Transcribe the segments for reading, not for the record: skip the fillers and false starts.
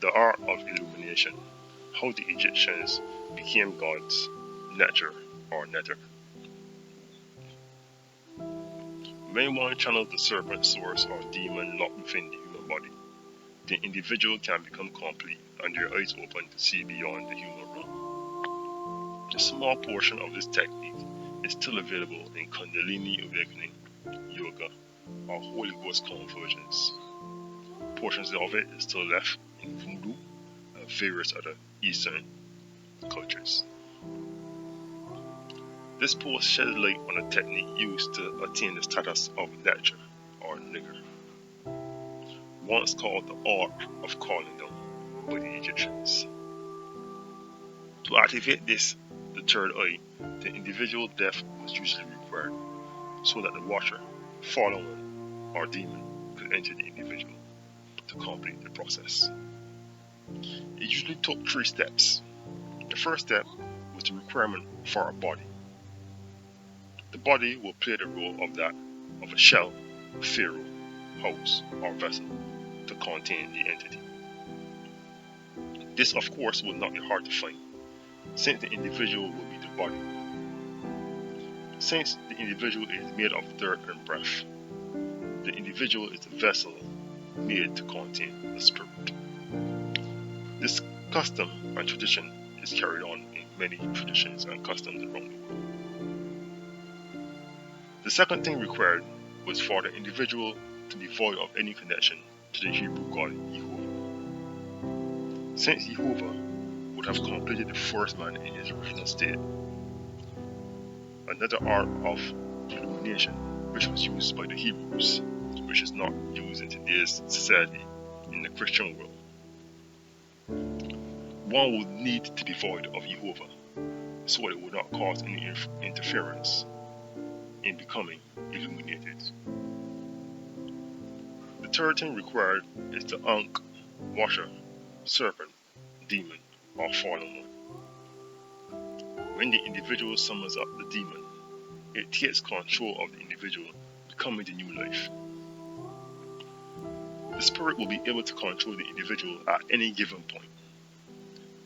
The art of illumination, how the Egyptians became gods, nature or nether. When one channels the serpent source or demon locked within the human body, the individual can become complete and their eyes open to see beyond the human realm. A small portion of this technique is still available in Kundalini awakening, yoga, or Holy Ghost conversions. Portions of it is still left in voodoo and various other Eastern cultures. This post sheds light on a technique used to attain the status of nature or nigger, once called the art of calling down by the Egyptians. To activate this, the third eye, the individual death was usually required so that the watcher, fallen one, or demon could enter the individual to complete the process. It usually took 3 steps. The first step was the requirement for a body. The body will play the role of that of a shell, pharaoh, house, or vessel to contain the entity. This, of course, will not be hard to find, since the individual will be the body. Since the individual is made of dirt and breath, the individual is the vessel made to contain the spirit. This custom and tradition is carried on in many traditions and customs around the world. The second thing required was for the individual to be void of any connection to the Hebrew god Jehovah. Since Jehovah would have completed the first man in his original state, another art of illumination, which was used by the Hebrews, which is not used in today's society in the Christian world. One would need to be void of Jehovah, so it would not cause any interference in becoming illuminated. The third thing required is the Ankh, watcher, serpent, demon, or fallen one. When the individual summons up the demon, it takes control of the individual, becoming the new life. The spirit will be able to control the individual at any given point.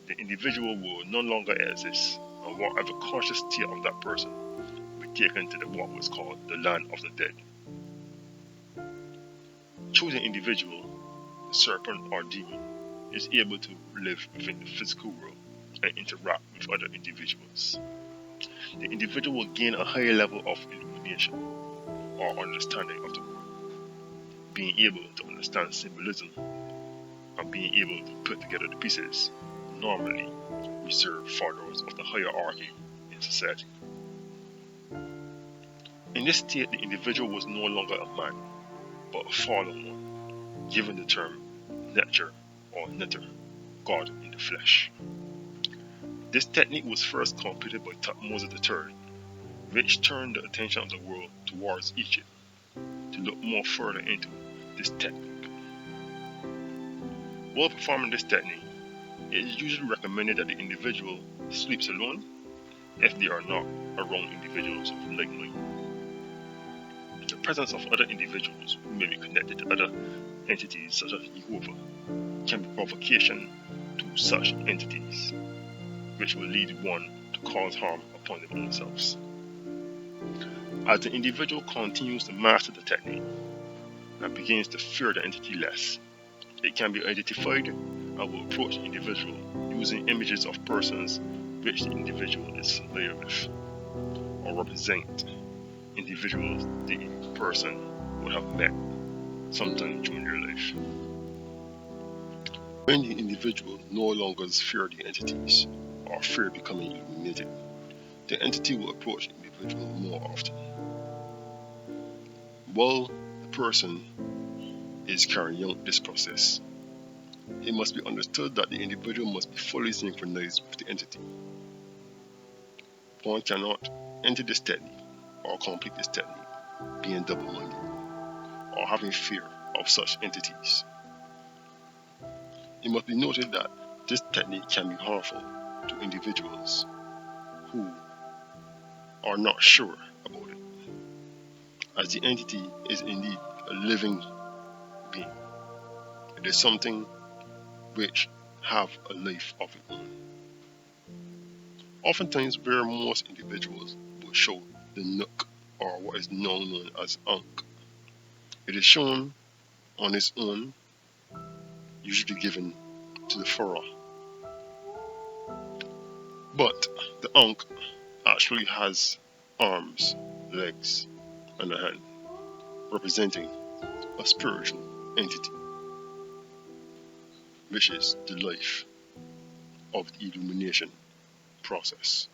The individual will no longer exist, and whatever conscious state of that person will be taken to what was called the land of the dead. Chosen individual, the serpent or demon, is able to live within the physical world and interact with other individuals. The individual will gain a higher level of illumination or understanding of the world, being able to understand symbolism and being able to put together the pieces normally reserved for those of the hierarchy in society. In this state, the individual was no longer a man, but a fallen one, given the term nature or nether, God in the flesh. This technique was first completed by Thutmose III, which turned the attention of the world towards Egypt to look more further into this technique. While performing this technique, it is usually recommended that the individual sleeps alone if they are not around individuals of like mind. The presence of other individuals who may be connected to other entities such as Jehovah can be provocation to such entities, which will lead one to cause harm upon their own selves. As the individual continues to master the technique and begins to fear the entity less, it can be identified and will approach the individual using images of persons which the individual is familiar with, or represent individuals the person would have met sometime during their life. When the individual no longer fears the entities or fear becoming illuminated, the entity will approach the individual more often. While the person is carrying out this process, it must be understood that the individual must be fully synchronized with the entity. One cannot enter this technique or complete this technique being double-minded or having fear of such entities. It must be noted that this technique can be harmful to individuals who are not sure about it, as the entity is indeed a living being. It is something which have a life of its own. Oftentimes, where most individuals will show the nook, or what is now known as Ankh, it is shown on its own, usually given to the furrow. But the Ankh actually has arms, legs, and a hand, representing a spiritual entity, which is the life of the Illumination process.